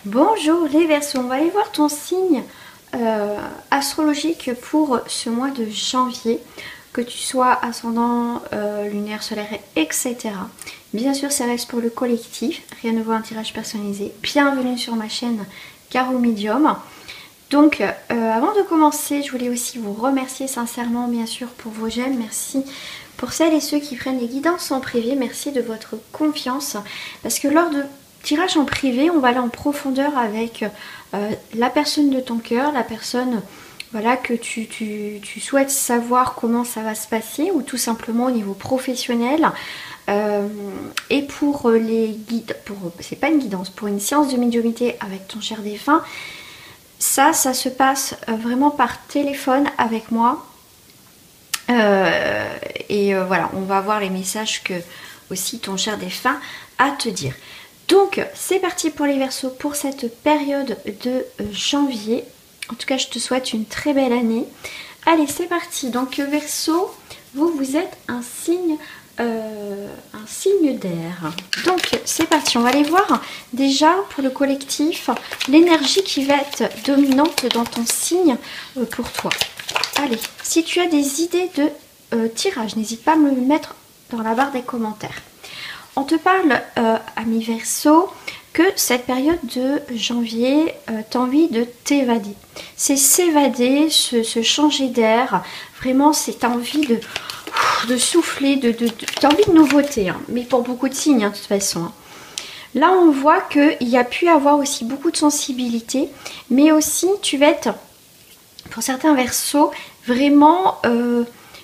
Bonjour les Verseaux, on va aller voir ton signe astrologique pour ce mois de janvier, que tu sois ascendant, lunaire, solaire, etc. Bien sûr, ça reste pour le collectif, rien ne vaut un tirage personnalisé. Bienvenue sur ma chaîne Caro Medium. Donc, avant de commencer, je voulais aussi vous remercier sincèrement, bien sûr, pour vos j'aime. Merci pour celles et ceux qui prennent les guidances en privé. Merci de votre confiance, parce que lors de tirage en privé, on va aller en profondeur avec la personne de ton cœur, la personne voilà, que tu souhaites savoir comment ça va se passer, ou tout simplement au niveau professionnel. Et pour les guides, c'est pas une guidance, pour une séance de médiumnité avec ton cher défunt, ça se passe vraiment par téléphone avec moi. Voilà, on va voir les messages que aussi ton cher défunt a à te dire. Donc c'est parti pour les Verseaux pour cette période de janvier. En tout cas, je te souhaite une très belle année. Allez, c'est parti. Donc Verseau, vous êtes un signe d'air. Donc c'est parti, on va aller voir déjà pour le collectif l'énergie qui va être dominante dans ton signe pour toi. Allez, si tu as des idées de tirage, n'hésite pas à me le mettre dans la barre des commentaires. On te parle, ami Verseau, que cette période de janvier, tu as envie de t'évader. C'est s'évader, se changer d'air. Vraiment, c'est envie de souffler, tu as envie de nouveauté. Hein, mais pour beaucoup de signes, hein, de toute façon. Hein. Là, on voit qu'il y a pu avoir aussi beaucoup de sensibilité. Mais aussi, tu vas être, pour certains Verseaux, vraiment...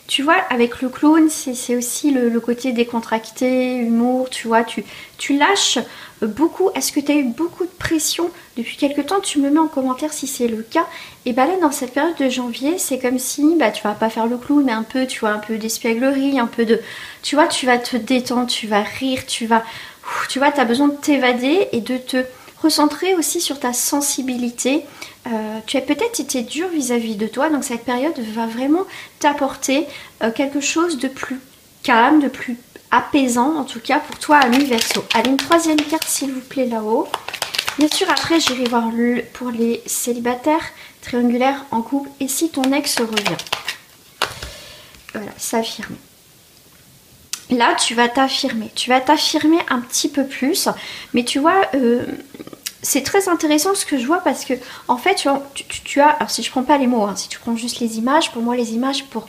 tu vois, avec le clown, c'est aussi le côté décontracté, humour, tu vois, tu lâches beaucoup. Est-ce que tu as eu beaucoup de pression depuis quelque temps? Tu me mets en commentaire si c'est le cas. Et bah là, dans cette période de janvier, c'est comme si, bah tu vas pas faire le clown, mais un peu, tu vois, un peu d'espièglerie, un peu de... Tu vois, tu vas te détendre, tu vas rire, tu vois, tu as besoin de t'évader et de te recentrer aussi sur ta sensibilité. Tu as peut-être été dur vis-à-vis de toi, donc cette période va vraiment t'apporter quelque chose de plus calme, de plus apaisant, en tout cas pour toi, ami Verseau. Allez, une troisième carte s'il vous plaît là-haut. Bien sûr, après j'irai voir pour les célibataires, triangulaires, en couple, et si ton ex revient. Voilà, s'affirmer. Là, tu vas t'affirmer un petit peu plus, mais tu vois... c'est très intéressant ce que je vois parce que en fait tu as, alors si je prends pas les mots, hein, si tu prends juste les images, pour moi les images, pour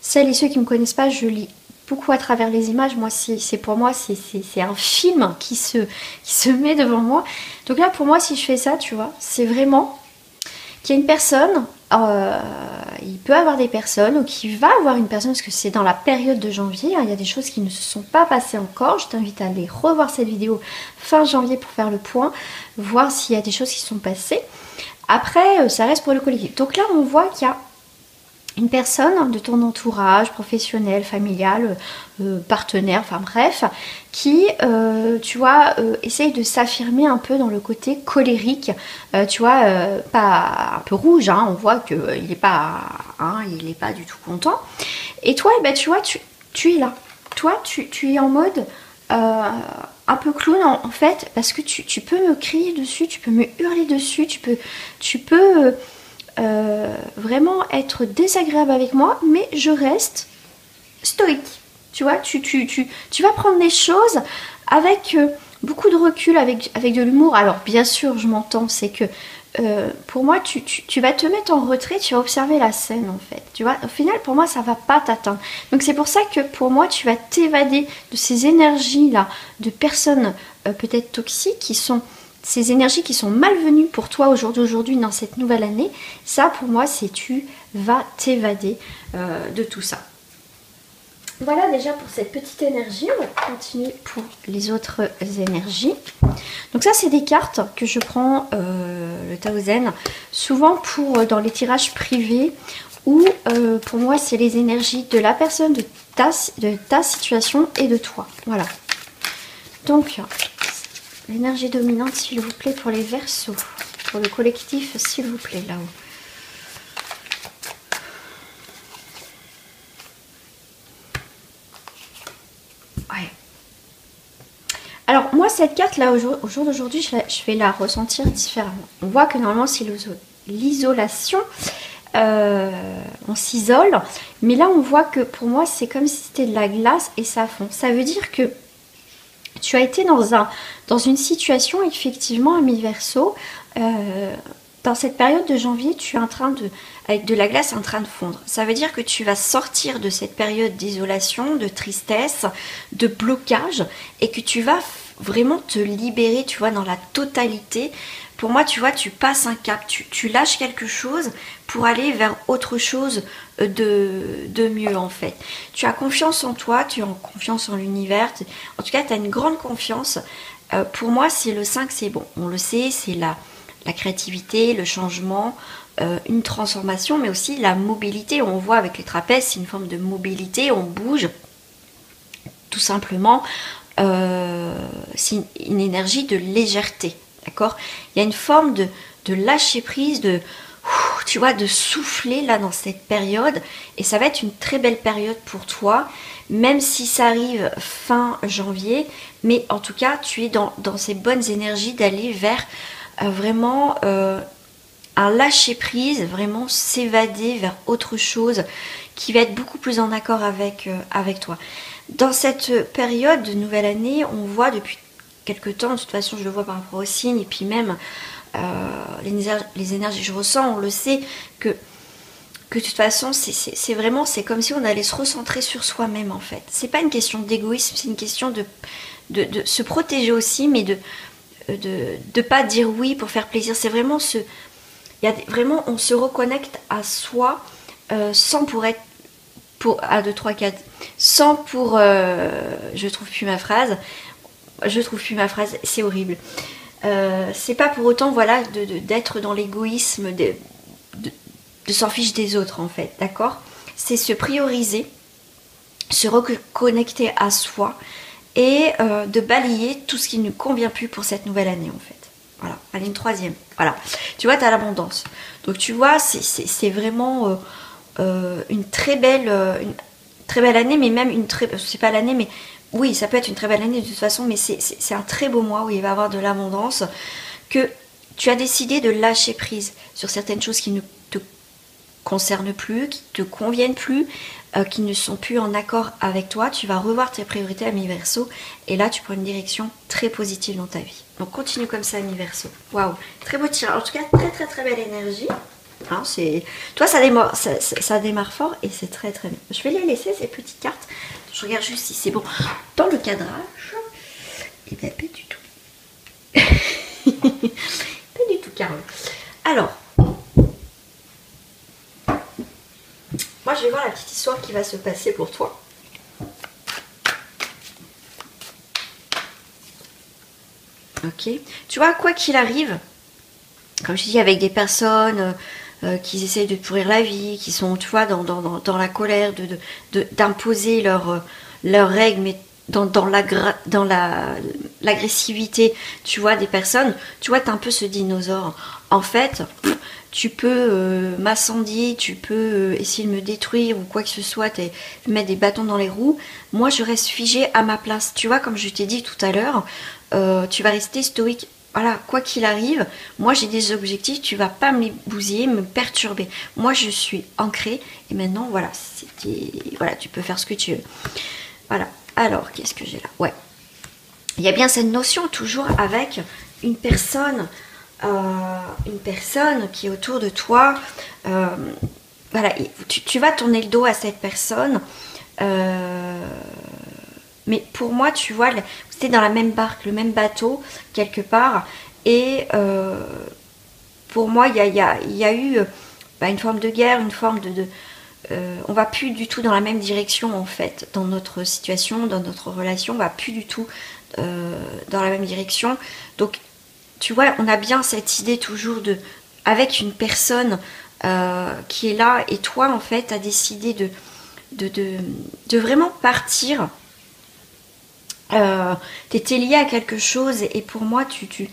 celles et ceux qui me connaissent pas, je lis beaucoup à travers les images. Moi c'est pour moi c'est un film qui se met devant moi. Donc là pour moi si je fais ça, tu vois, c'est vraiment qu'il y a une personne, il peut avoir des personnes, ou qu'il va avoir une personne, parce que c'est dans la période de janvier, hein, il y a des choses qui ne se sont pas passées encore. Je t'invite à aller revoir cette vidéo fin janvier pour faire le point, voir s'il y a des choses qui sont passées. Après, ça reste pour le collectif. Donc là, on voit qu'il y a une personne de ton entourage, professionnel, familial, partenaire, enfin bref, qui, tu vois, essaye de s'affirmer un peu dans le côté colérique, tu vois, pas un peu rouge, hein, on voit qu'il n'est pas, hein, il est pas du tout content. Et toi, eh ben, tu vois, tu es là. Toi, tu es en mode un peu clown en fait, parce que tu peux me crier dessus, tu peux me hurler dessus, tu peux vraiment être désagréable avec moi, mais je reste stoïque. Tu vois, tu vas prendre les choses avec beaucoup de recul, avec de l'humour. Alors bien sûr, je m'entends, c'est que pour moi, tu vas te mettre en retrait, tu vas observer la scène en fait. Tu vois, au final, pour moi, ça va pas t'atteindre. Donc c'est pour ça que pour moi, tu vas t'évader de ces énergies-là, de personnes peut-être toxiques qui sont... Ces énergies qui sont malvenues pour toi au jour d'aujourd'hui dans cette nouvelle année, ça pour moi c'est tu vas t'évader de tout ça. Voilà déjà pour cette petite énergie, on va continuer pour les autres énergies. Donc ça c'est des cartes que je prends, le Tao Zen, souvent pour dans les tirages privés, où pour moi c'est les énergies de la personne, de ta situation et de toi. Voilà. Donc... l'énergie dominante, s'il vous plaît, pour les Verseaux. Pour le collectif, s'il vous plaît, là-haut. Ouais. Alors, moi, cette carte là, au jour d'aujourd'hui, je vais la ressentir différemment. On voit que normalement c'est l'isolation, on s'isole, mais là on voit que pour moi c'est comme si c'était de la glace et ça fond. Ça veut dire que tu as été dans une situation, effectivement, ami Verseau, dans cette période de janvier, tu es en train avec de la glace en train de fondre. Ça veut dire que tu vas sortir de cette période d'isolation, de tristesse, de blocage, et que tu vas vraiment te libérer, tu vois, dans la totalité. Pour moi, tu vois, tu passes un cap, tu lâches quelque chose pour aller vers autre chose de mieux, en fait. Tu as confiance en toi, tu as confiance en l'univers. En tout cas, tu as une grande confiance. Pour moi, c'est le 5, c'est bon. On le sait, c'est la créativité, le changement, une transformation, mais aussi la mobilité. On voit avec les trapèzes, c'est une forme de mobilité, on bouge, tout simplement. C'est une énergie de légèreté, d'accord? Il y a une forme de lâcher prise, tu vois, de souffler là dans cette période, et ça va être une très belle période pour toi, même si ça arrive fin janvier, mais en tout cas, tu es dans ces bonnes énergies d'aller vers vraiment un lâcher prise, vraiment s'évader vers autre chose qui va être beaucoup plus en accord avec toi. Dans cette période de nouvelle année, on voit depuis quelques temps, de toute façon je le vois par rapport aux signes, et puis même les énergies que je ressens, on le sait que de toute façon c'est vraiment, c'est comme si on allait se recentrer sur soi-même, en fait. C'est pas une question d'égoïsme, c'est une question de se protéger aussi, mais de pas dire oui pour faire plaisir. C'est vraiment vraiment, on se reconnecte à soi sans pour être pour 1, 2, 3, 4 sans pour je trouve plus ma phrase, c'est horrible. C'est pas pour autant, voilà, d'être dans l'égoïsme, de s'en fiche des autres, en fait, d'accord? C'est se prioriser, se reconnecter à soi et de balayer tout ce qui ne convient plus pour cette nouvelle année, en fait. Voilà, allez, une troisième. Voilà, tu vois, tu as l'abondance. Donc tu vois, c'est vraiment une très belle année, mais même c'est pas l'année, mais oui, ça peut être une très belle année de toute façon, mais c'est un très beau mois où il va y avoir de l'abondance, que tu as décidé de lâcher prise sur certaines choses qui ne te concernent plus, qui te conviennent plus, qui ne sont plus en accord avec toi. Tu vas revoir tes priorités, ami Verseau, et là tu prends une direction très positive dans ta vie. Donc continue comme ça, ami Verseau. Waouh, très beau tirage. En tout cas, très très très belle énergie. Hein, toi, ça démarre fort et c'est très très bien. Je vais les laisser, ces petites cartes. Je regarde juste si c'est bon dans le cadrage. Et bien, pas du tout. Pas du tout, Carole. Alors, moi, je vais voir la petite histoire qui va se passer pour toi. Ok. Tu vois, quoi qu'il arrive, comme je dis, avec des personnes qui essayent de pourrir la vie, qui sont, tu vois, dans la colère, d'imposer leurs règles, mais dans l'agressivité, tu vois, des personnes, tu vois, t'es un peu ce dinosaure. En fait, tu peux m'incendier, tu peux essayer de me détruire ou quoi que ce soit, mettre des bâtons dans les roues. Moi, je reste figée à ma place. Tu vois, comme je t'ai dit tout à l'heure, tu vas rester stoïque. Voilà, quoi qu'il arrive, moi j'ai des objectifs, tu vas pas me les bousiller, me perturber. Moi je suis ancrée et maintenant voilà, voilà, tu peux faire ce que tu veux. Voilà, alors qu'est-ce que j'ai là? Ouais, il y a bien cette notion toujours avec une personne qui est autour de toi. Voilà, tu vas tourner le dos à cette personne. Mais pour moi, tu vois, c'était dans la même barque, le même bateau, quelque part. Et pour moi, il y a eu une forme de guerre, une forme on va plus du tout dans la même direction, en fait, dans notre situation, dans notre relation. On va plus du tout dans la même direction. Donc, tu vois, on a bien cette idée toujours avec une personne qui est là. Et toi, en fait, tu as décidé de vraiment partir. T'étais lié à quelque chose et pour moi tu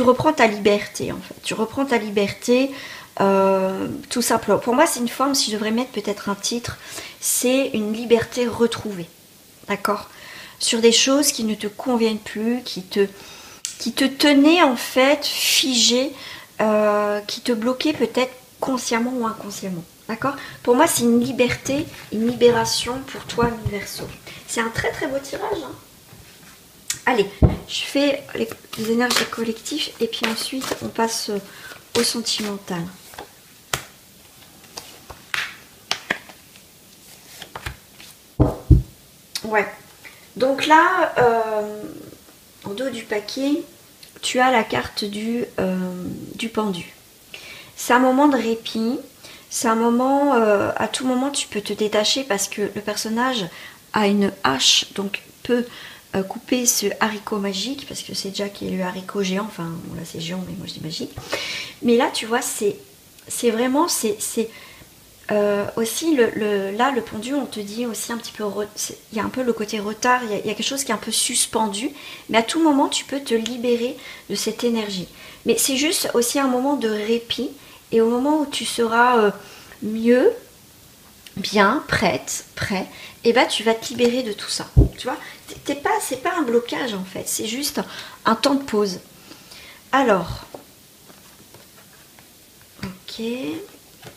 reprends ta liberté, en fait. Tu reprends ta liberté tout simplement. Pour moi c'est une forme, si je devrais mettre peut-être un titre, c'est une liberté retrouvée, d'accord? sur des choses qui ne te conviennent plus, qui te tenaient en fait figé, qui te bloquaient peut-être consciemment ou inconsciemment. D'accord? Pour moi, c'est une liberté, une libération pour toi, mi Verseau. C'est un très très beau tirage. Hein. Allez, je fais les énergies collectives et puis ensuite on passe au sentimental. Ouais. Donc là, en dos du paquet, tu as la carte du pendu. C'est un moment de répit. C'est un moment, à tout moment, tu peux te détacher parce que le personnage a une hache, donc peut couper ce haricot magique, parce que c'est déjà qui est le haricot géant, enfin, bon, là c'est géant, mais moi je dis magique. Mais là, tu vois, c'est vraiment, c'est aussi, là, le pendu, on te dit aussi un petit peu, il y a un peu le côté retard, il y a quelque chose qui est un peu suspendu, mais à tout moment, tu peux te libérer de cette énergie. Mais c'est juste aussi un moment de répit, et au moment où tu seras mieux, bien, prête, prêt, et bah tu vas te libérer de tout ça. Tu vois, c'est pas un blocage en fait, c'est juste un temps de pause. Alors, ok,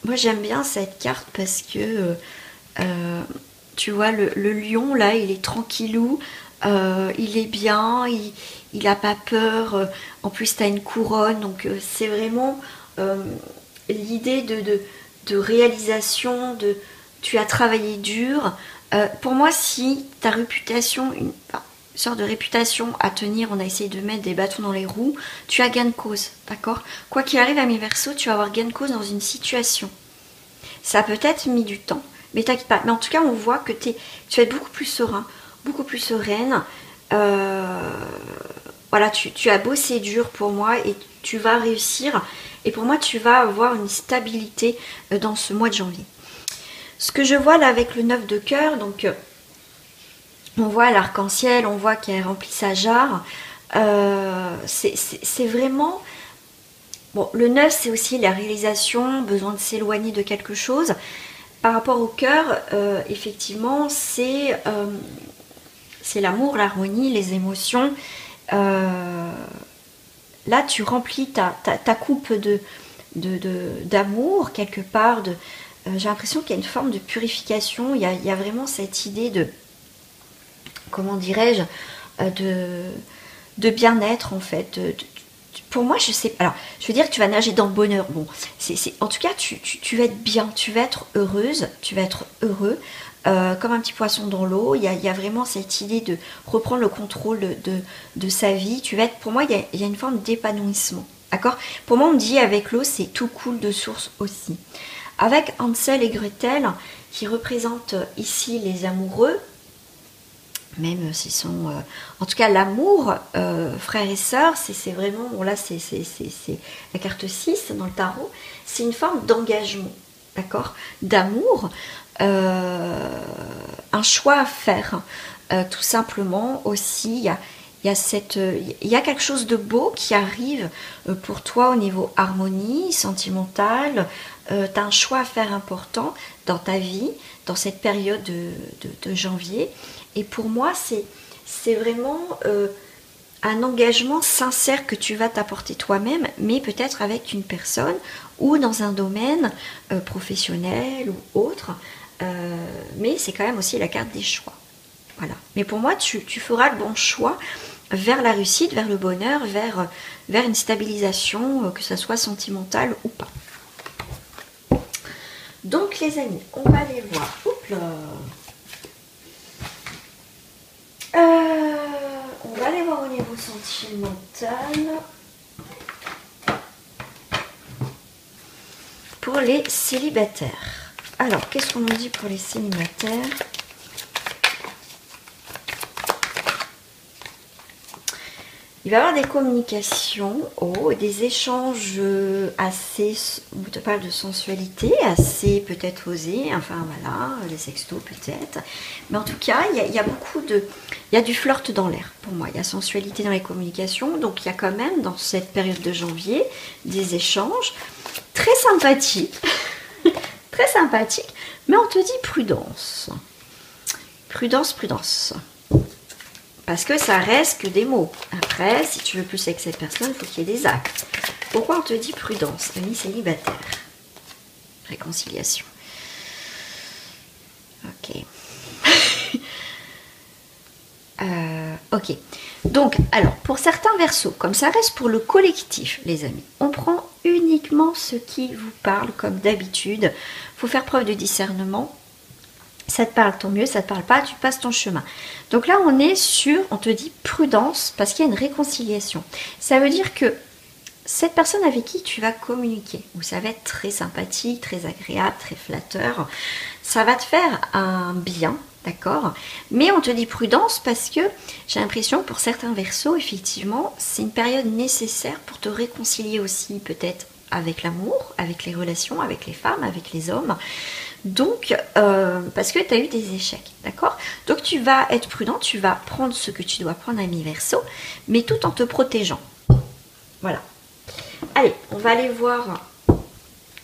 moi j'aime bien cette carte parce que tu vois le lion là, il est tranquillou, il est bien, il a pas peur. En plus, tu as une couronne, donc c'est vraiment l'idée de réalisation, tu as travaillé dur. Pour moi, si ta réputation, une sorte de réputation à tenir, on a essayé de mettre des bâtons dans les roues, tu as gain de cause, d'accord? Quoi qu'il arrive à mi Verseau, tu vas avoir gain de cause dans une situation. Ça a peut-être mis du temps, mais t'inquiète pas. Mais en tout cas, on voit que tu vas être beaucoup plus serein, beaucoup plus sereine. Voilà, tu as bossé dur pour moi et tu vas réussir. Et pour moi, tu vas avoir une stabilité dans ce mois de janvier. Ce que je vois là avec le 9 de cœur, donc on voit l'arc-en-ciel, on voit qu'elle remplit sa jarre. C'est vraiment... Bon, le 9, c'est aussi la réalisation, besoin de s'éloigner de quelque chose. Par rapport au cœur, effectivement, c'est l'amour, l'harmonie, les émotions. Là, tu remplis ta coupe d'amour, quelque part. J'ai l'impression qu'il y a une forme de purification. Il y a vraiment cette idée de... Comment dirais-je, de bien-être en fait. Pour moi, je sais pas. Alors, je veux dire que tu vas nager dans le bonheur. Bon, en tout cas, tu vas être bien, tu vas être heureuse, tu vas être heureux, comme un petit poisson dans l'eau. Il y a vraiment cette idée de reprendre le contrôle de sa vie. Tu vas être, pour moi, il y a une forme d'épanouissement. D'accord? Pour moi, on me dit avec l'eau, c'est tout coule de source aussi. Avec Hansel et Gretel, qui représentent ici les amoureux, même s'ils sont... en tout cas, l'amour, frères et sœurs, c'est vraiment... Bon, là, c'est la carte 6 dans le tarot. C'est une forme d'engagement, d'accord? D'amour. Un choix à faire, tout simplement. Aussi, il y a quelque chose de beau qui arrive pour toi au niveau harmonie, sentimentale. Tu as un choix à faire important dans ta vie, dans cette période de janvier. Et pour moi, c'est vraiment un engagement sincère que tu vas t'apporter toi-même, mais peut-être avec une personne ou dans un domaine professionnel ou autre. Mais c'est quand même aussi la carte des choix. Voilà. Mais pour moi, tu feras le bon choix vers la réussite, vers le bonheur, vers une stabilisation, que ça soit sentimentale ou pas. Donc les amis, on va aller voir. Oups là. On va aller voir au niveau sentimental. Pour les célibataires. Alors, qu'est-ce qu'on nous dit pour les célibataires? Il va y avoir des communications, des échanges assez, on te parle de sensualité, assez peut-être osés, enfin voilà, les sextos peut-être. Mais en tout cas, il y a beaucoup de... Il y a du flirt dans l'air pour moi, il y a sensualité dans les communications, donc il y a quand même dans cette période de janvier des échanges très sympathiques, très sympathiques, mais on te dit prudence. Prudence, prudence. Parce que ça reste que des mots. Après, si tu veux plus avec cette personne, il faut qu'il y ait des actes. Pourquoi on te dit prudence? Ami célibataire. Réconciliation. Ok. Ok. Donc, alors, pour certains versos, comme ça reste pour le collectif, les amis, on prend uniquement ce qui vous parle comme d'habitude. Il faut faire preuve de discernement. Ça te parle, tant mieux. Ça te parle pas, tu passes ton chemin. Donc là, on est sur, on te dit prudence parce qu'il y a une réconciliation. Ça veut dire que cette personne avec qui tu vas communiquer, où ça va être très sympathique, très agréable, très flatteur, ça va te faire un bien, d'accord? Mais on te dit prudence parce que j'ai l'impression pour certains versos, effectivement, c'est une période nécessaire pour te réconcilier aussi peut-être avec l'amour, avec les relations, avec les femmes, avec les hommes. Donc, parce que tu as eu des échecs, d'accord? Donc tu vas être prudent, tu vas prendre ce que tu dois prendre, ami Verseau, mais tout en te protégeant. Voilà. Allez, on va aller voir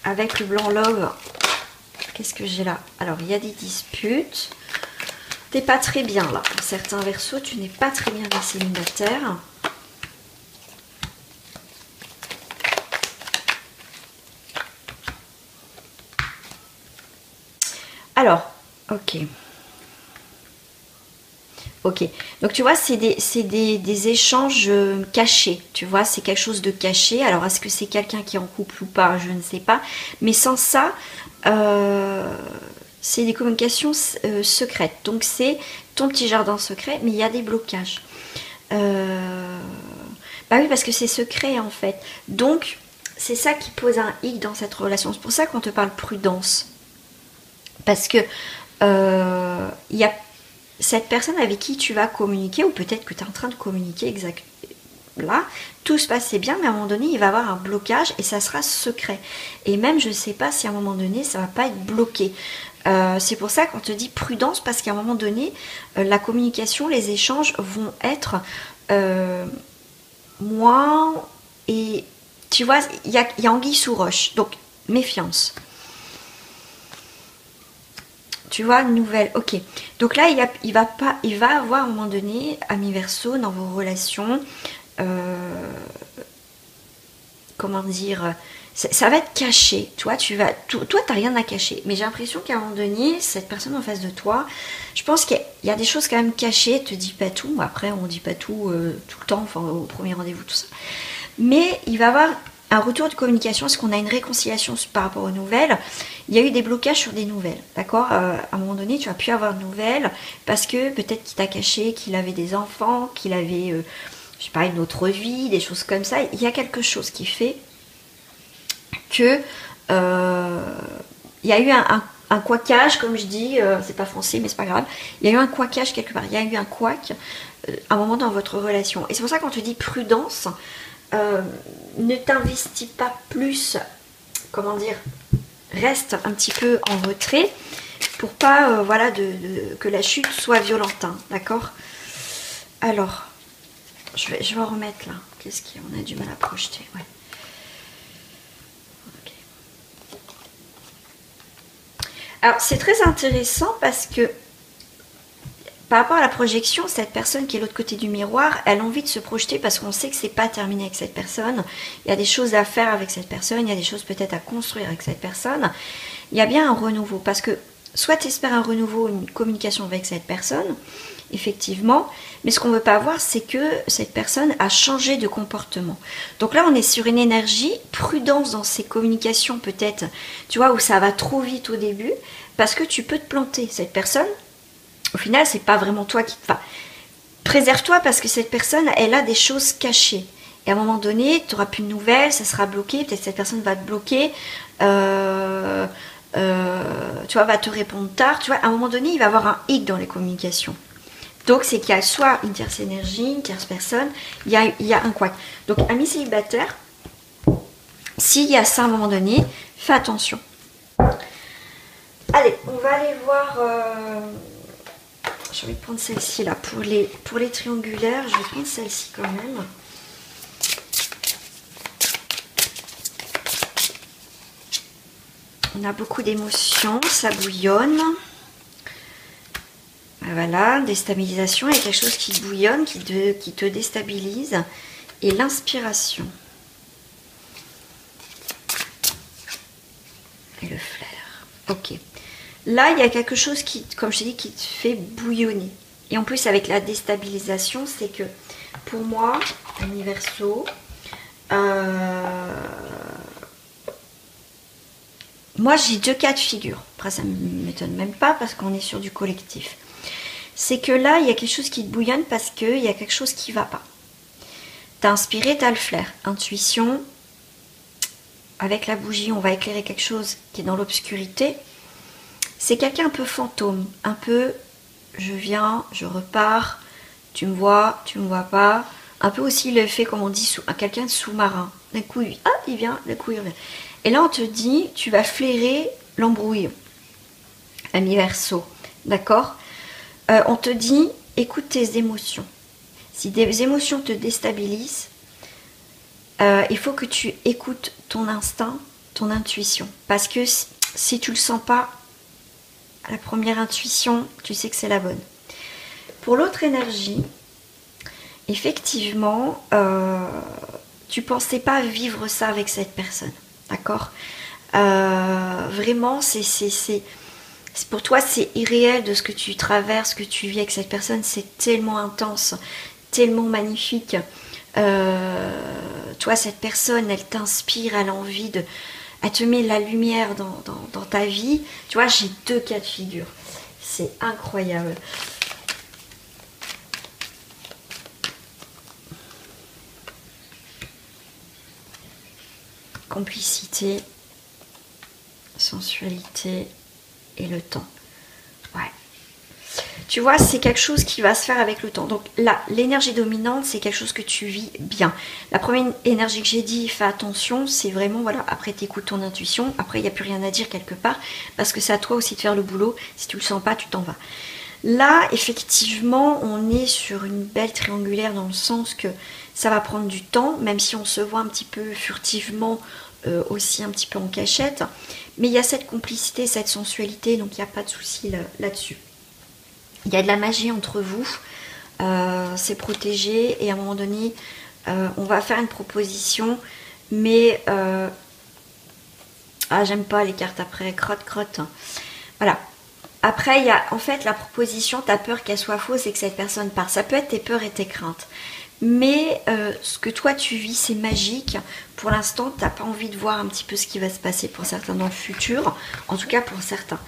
avec le blanc love. Qu'est-ce que j'ai là? Alors, il y a des disputes. T'es pas très bien là. Pour certains versos, tu n'es pas très bien les célibataires. Alors, ok. Ok, donc tu vois, c'est des échanges cachés, tu vois, c'est quelque chose de caché. Alors, est-ce que c'est quelqu'un qui est en couple ou pas? Je ne sais pas. Mais sans ça, c'est des communications secrètes. Donc, c'est ton petit jardin secret, mais il y a des blocages. Bah oui, parce que c'est secret, en fait. Donc, c'est ça qui pose un hic dans cette relation. C'est pour ça qu'on te parle prudence. Parce que il y a cette personne avec qui tu vas communiquer, ou peut-être que tu es en train de communiquer là, tout se passait bien, mais à un moment donné, il va y avoir un blocage et ça sera secret. Et même, je ne sais pas si à un moment donné, ça ne va pas être bloqué. C'est pour ça qu'on te dit prudence, parce qu'à un moment donné, la communication, les échanges vont être moins... Et tu vois, il y a anguille sous roche, donc méfiance. Tu vois, une nouvelle, ok. Donc là, il va avoir à un moment donné, ami Verseau, dans vos relations, comment dire, ça va être caché. Toi, t'as rien à cacher. Mais j'ai l'impression qu'à un moment donné, cette personne en face de toi, je pense qu'il y a des choses quand même cachées. Elle te dit pas tout. Après, on dit pas tout tout le temps, enfin au premier rendez-vous, tout ça. Mais il va y avoir un retour de communication, est-ce qu'on a une réconciliation par rapport aux nouvelles? Il y a eu des blocages sur des nouvelles, d'accord? À un moment donné, tu as pu avoir de nouvelles parce que peut-être qu'il t'a caché qu'il avait des enfants, qu'il avait, je sais pas, une autre vie, des choses comme ça. Il y a quelque chose qui fait que il y a eu un couaquage, comme je dis, c'est pas français, mais c'est pas grave. Il y a eu un couaquage quelque part. Il y a eu un couac un moment dans votre relation. Et c'est pour ça qu'on te dit prudence. Ne t'investis pas plus, comment dire, reste un petit peu en retrait pour pas voilà, que la chute soit violente, hein, d'accord? Alors, je vais en remettre là. Qu'est-ce qu'on a du mal à projeter? Ouais. Okay. Alors, c'est très intéressant parce que par rapport à la projection, cette personne qui est de l'autre côté du miroir, elle a envie de se projeter parce qu'on sait que c'est pas terminé avec cette personne. Il y a des choses à faire avec cette personne, il y a des choses peut-être à construire avec cette personne. Il y a bien un renouveau parce que soit tu espères un renouveau, une communication avec cette personne, effectivement, mais ce qu'on ne veut pas voir, c'est que cette personne a changé de comportement. Donc là, on est sur une énergie, prudence dans ses communications peut-être, tu vois, où ça va trop vite au début, parce que tu peux te planter. Cette personne, au final, c'est pas vraiment toi qui... Enfin, préserve-toi parce que cette personne, elle a des choses cachées. Et à un moment donné, tu n'auras plus de nouvelles, ça sera bloqué, peut-être cette personne va te bloquer, tu vois, va te répondre tard. Tu vois, à un moment donné, il va y avoir un hic dans les communications. Donc, c'est qu'il y a soit une tierce énergie, une tierce personne, il y a un couac. Donc, ami célibataire, s'il y a ça à un moment donné, fais attention. Allez, on va aller voir... Je vais prendre celle-ci là. Pour les triangulaires, je vais prendre celle-ci quand même. On a beaucoup d'émotions, ça bouillonne. Voilà, déstabilisation, il y a quelque chose qui bouillonne, qui te déstabilise. Et l'inspiration. Et le flair. Ok. Là, il y a quelque chose qui, comme je t'ai dit, qui te fait bouillonner. Et en plus, avec la déstabilisation, c'est que pour moi, ami Verseau, moi j'ai deux cas de figure. Après, ça ne m'étonne même pas parce qu'on est sur du collectif. C'est que là, il y a quelque chose qui te bouillonne parce qu'il y a quelque chose qui ne va pas. T'as inspiré, t'as le flair. Intuition, avec la bougie, on va éclairer quelque chose qui est dans l'obscurité. C'est quelqu'un un peu fantôme, un peu je viens, je repars, tu me vois pas. Un peu aussi l'effet, comme on dit, quelqu'un de sous-marin. D'un coup, il vient, d'un coup, il revient. Et là, on te dit, tu vas flairer l'embrouille. Ami Verseau, d'accord? On te dit, écoute tes émotions. Si des émotions te déstabilisent, il faut que tu écoutes ton instinct, ton intuition. Parce que si tu ne le sens pas, à la première intuition, tu sais que c'est la bonne. Pour l'autre énergie, effectivement, tu ne pensais pas vivre ça avec cette personne. D'accord? Vraiment, pour toi, c'est irréel de ce que tu traverses, ce que tu vis avec cette personne. C'est tellement intense, tellement magnifique. Toi, cette personne, elle t'inspire, elle a envie de... Elle te met la lumière dans ta vie. Tu vois, j'ai deux cas de figure. C'est incroyable. Complicité, sensualité et le temps. Ouais. Tu vois, c'est quelque chose qui va se faire avec le temps. Donc là, l'énergie dominante, c'est quelque chose que tu vis bien. La première énergie que j'ai dit, fais attention, c'est vraiment, voilà, après tu écoutes ton intuition, après il n'y a plus rien à dire quelque part, parce que c'est à toi aussi de faire le boulot. Si tu le sens pas, tu t'en vas. Là, effectivement, on est sur une belle triangulaire dans le sens que ça va prendre du temps, même si on se voit un petit peu furtivement, aussi un petit peu en cachette. Mais il y a cette complicité, cette sensualité, donc il n'y a pas de souci là-dessus. Il y a de la magie entre vous, c'est protégé et à un moment donné, on va faire une proposition, mais j'aime pas les cartes après, crotte. Voilà. Après, il y a en fait la proposition, tu as peur qu'elle soit fausse et que cette personne parte. Ça peut être tes peurs et tes craintes. Mais ce que toi tu vis, c'est magique. Pour l'instant, tu n'as pas envie de voir un petit peu ce qui va se passer pour certains dans le futur. En tout cas, pour certains.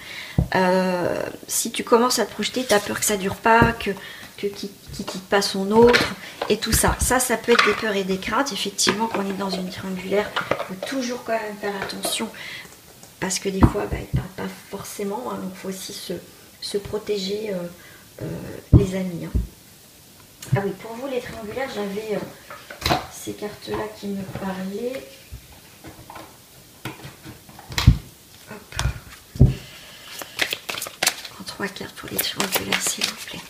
Si tu commences à te projeter, tu as peur que ça ne dure pas, qu'il quitte pas son autre et tout ça. Ça peut être des peurs et des craintes. Effectivement, quand on est dans une triangulaire, il faut toujours quand même faire attention. Parce que des fois, ils ne parlent pas forcément. Hein, donc, il faut aussi se protéger les amis. Hein. Ah oui, pour vous les triangulaires, j'avais ces cartes-là qui me parlaient. Hop. En 3 cartes pour les triangulaires, s'il vous plaît.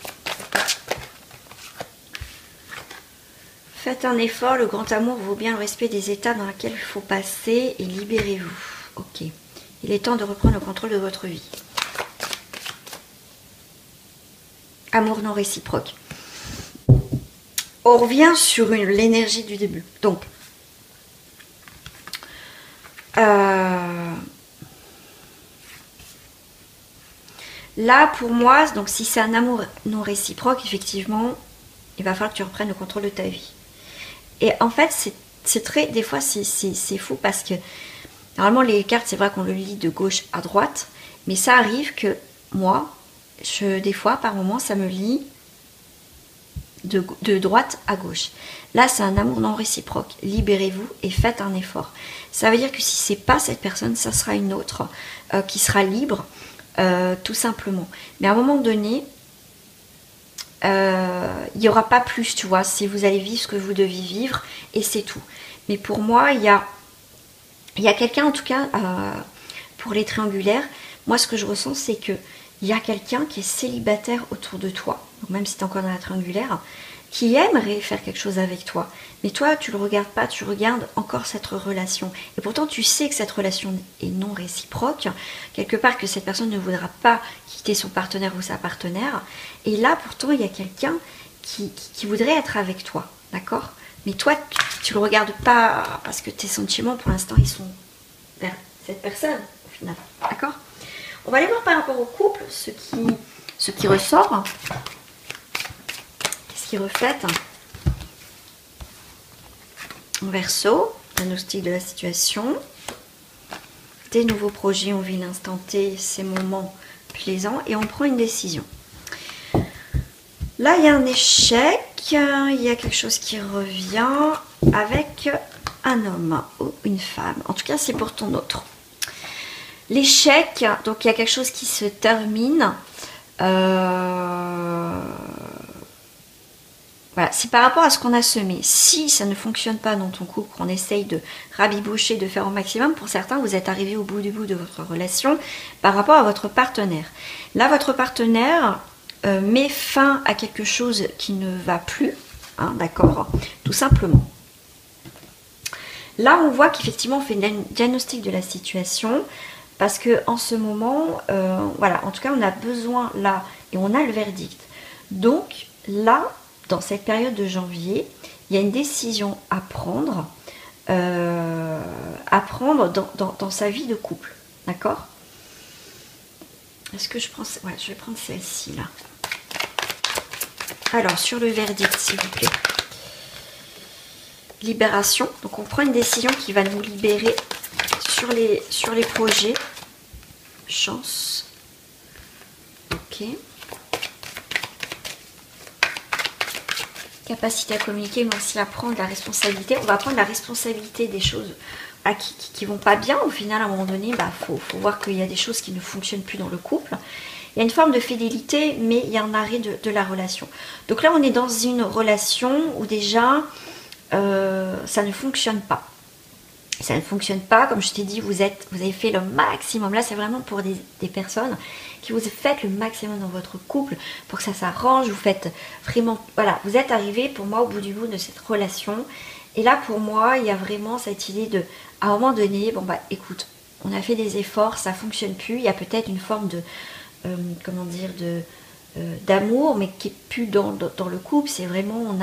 Faites un effort, le grand amour vaut bien le respect des états dans lesquels il faut passer et libérez-vous. Ok. Il est temps de reprendre le contrôle de votre vie. Amour non réciproque. On revient sur l'énergie du début. Donc, là, pour moi, donc si c'est un amour non réciproque, effectivement, il va falloir que tu reprennes le contrôle de ta vie. Et en fait, c'est très... Des fois, c'est fou parce que... Normalement, les cartes, c'est vrai qu'on le lit de gauche à droite. Mais ça arrive que moi, des fois, par moment, ça me lit de droite à gauche. Là, c'est un amour non réciproque. Libérez-vous et faites un effort. Ça veut dire que si c'est pas cette personne, ça sera une autre qui sera libre, tout simplement. Mais à un moment donné, il n'y aura pas plus, tu vois. Si vous allez vivre ce que vous devez vivre, et c'est tout. Mais pour moi, il y a quelqu'un, en tout cas, pour les triangulaires, moi, ce que je ressens, c'est que il y a quelqu'un qui est célibataire autour de toi. Donc, même si tu es encore dans la triangulaire, qui aimerait faire quelque chose avec toi. Mais toi, tu le regardes pas, tu regardes encore cette relation. Et pourtant, tu sais que cette relation est non réciproque, quelque part que cette personne ne voudra pas quitter son partenaire ou sa partenaire. Et là, pourtant, il y a quelqu'un qui voudrait être avec toi, d'accord? Mais toi, tu le regardes pas parce que tes sentiments, pour l'instant, ils sont vers cette personne, au final, d'accord? On va aller voir par rapport au couple, ce qui ressort. Qu'est-ce qui reflète? En Verseau, diagnostic de la situation. Des nouveaux projets, on vit l'instant T, ces moments plaisants et on prend une décision. Là, il y a un échec, il y a quelque chose qui revient avec un homme ou une femme. En tout cas, c'est pour ton autre. L'échec, donc il y a quelque chose qui se termine. Voilà, c'est par rapport à ce qu'on a semé. Si ça ne fonctionne pas dans ton couple, on essaye de rabiboucher, de faire au maximum. Pour certains, vous êtes arrivé au bout du bout de votre relation par rapport à votre partenaire. Là, votre partenaire met fin à quelque chose qui ne va plus, hein, d'accord, tout simplement. Là, on voit qu'effectivement, on fait un diagnostic de la situation parce que en ce moment, voilà, en tout cas, on a besoin là et on a le verdict. Donc là, dans cette période de janvier, il y a une décision à prendre dans sa vie de couple, d'accord? Est-ce que je prends... Ouais, je vais prendre celle-ci, là. Alors, sur le verdict, s'il vous plaît. Libération. Donc, on prend une décision qui va nous libérer sur les projets. Chance. Ok. Capacité à communiquer, mais aussi à prendre la responsabilité. On va prendre la responsabilité des choses qui vont pas bien. Au final, à un moment donné, faut voir qu'il y a des choses qui ne fonctionnent plus dans le couple. Il y a une forme de fidélité, mais il y a un arrêt de la relation. Donc là, on est dans une relation où déjà, ça ne fonctionne pas. Ça ne fonctionne pas, comme je t'ai dit, vous avez fait le maximum. Là, c'est vraiment pour des personnes qui vous faites le maximum dans votre couple pour que ça s'arrange. Vous faites vraiment, voilà, vous êtes arrivé pour moi au bout du bout de cette relation. Et là, pour moi, il y a vraiment cette idée de, à un moment donné, bon bah, écoute, on a fait des efforts, ça fonctionne plus. Il y a peut-être une forme de, comment dire, d'amour, mais qui est plus dans le couple. C'est vraiment,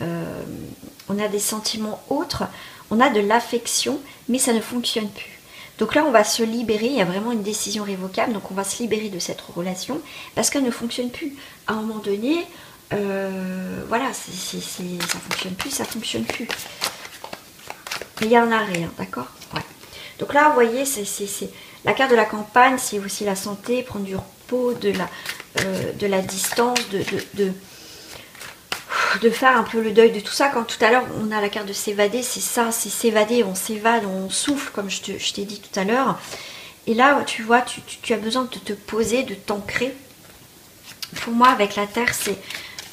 on a des sentiments autres. On a de l'affection, mais ça ne fonctionne plus. Donc là, on va se libérer. Il y a vraiment une décision révocable. Donc on va se libérer de cette relation parce qu'elle ne fonctionne plus. À un moment donné, voilà, ça fonctionne plus, ça fonctionne plus. Mais il y a un arrêt, hein, d'accord? Ouais. Donc là, vous voyez, c'est la carte de la campagne, c'est aussi la santé, prendre du repos, de la distance, de faire un peu le deuil de tout ça. Quand tout à l'heure on a la carte de s'évader, c'est ça, c'est s'évader, on s'évade, on souffle comme je t'ai dit tout à l'heure. Et là tu vois, tu as besoin de te poser, de t'ancrer. Pour moi avec la terre c'est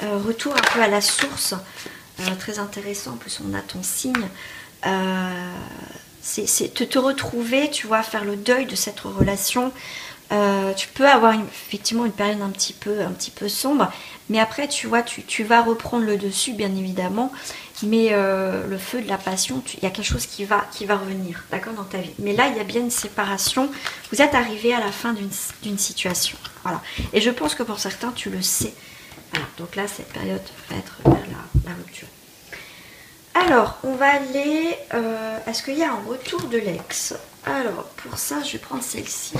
retour un peu à la source, très intéressant. En plus on a ton signe, c'est te retrouver, tu vois, faire le deuil de cette relation. Tu peux avoir effectivement une période un petit peu sombre, mais après tu vois, tu vas reprendre le dessus bien évidemment, mais le feu de la passion, il y a quelque chose qui va revenir, d'accord, dans ta vie. Mais là il y a bien une séparation, vous êtes arrivé à la fin d'une situation, voilà. Et je pense que pour certains tu le sais, voilà. Donc là cette période va être vers la rupture. Alors on va aller, est-ce qu'il y a un retour de l'ex? Alors pour ça je vais prendre celle-ci.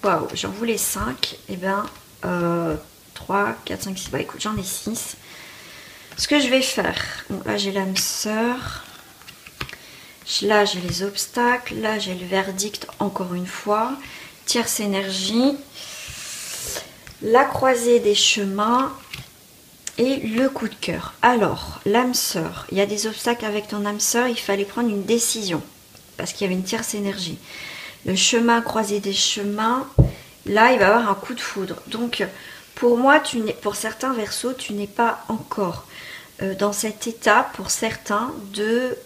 Waouh, j'en voulais 5, et bien 3, 4, 5, 6, bah écoute, j'en ai 6. Ce que je vais faire, bon, là j'ai l'âme sœur, là j'ai les obstacles, là j'ai le verdict encore une fois, tierce énergie, la croisée des chemins et le coup de cœur. Alors, l'âme sœur, il y a des obstacles avec ton âme sœur, il fallait prendre une décision parce qu'il y avait une tierce énergie. Le chemin, croisé des chemins, là il va y avoir un coup de foudre. Donc pour moi, pour certains Verseaux, tu n'es pas encore dans cet état, pour certains, de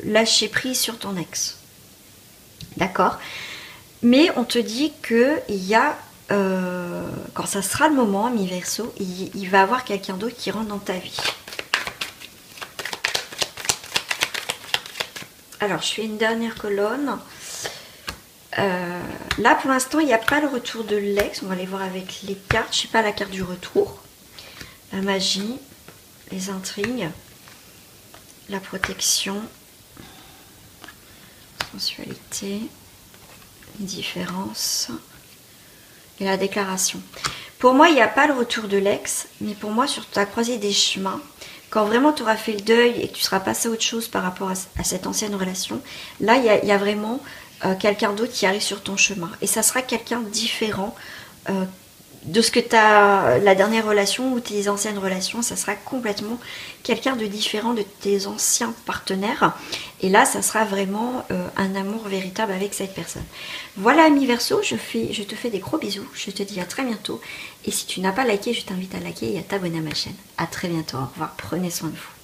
lâcher prise sur ton ex. D'accord? Mais on te dit qu'il y a, quand ça sera le moment, mi Verseau, il va y avoir quelqu'un d'autre qui rentre dans ta vie. Alors, je fais une dernière colonne. Là, pour l'instant, il n'y a pas le retour de l'ex. On va aller voir avec les cartes. Je ne sais pas la carte du retour. La magie, les intrigues, la protection, sensualité, les différences et la déclaration. Pour moi, il n'y a pas le retour de l'ex, mais pour moi, sur ta croisée des chemins, quand vraiment tu auras fait le deuil et que tu seras passé à autre chose par rapport à cette ancienne relation, là, il y a vraiment quelqu'un d'autre qui arrive sur ton chemin. Et ça sera quelqu'un différent de ce que tu as, la dernière relation ou tes anciennes relations. Ça sera complètement quelqu'un de différent de tes anciens partenaires. Et là, ça sera vraiment un amour véritable avec cette personne. Voilà, ami Verseau, je te fais des gros bisous. Je te dis à très bientôt. Et si tu n'as pas liké, je t'invite à liker et à t'abonner à ma chaîne. À très bientôt. Au revoir. Prenez soin de vous.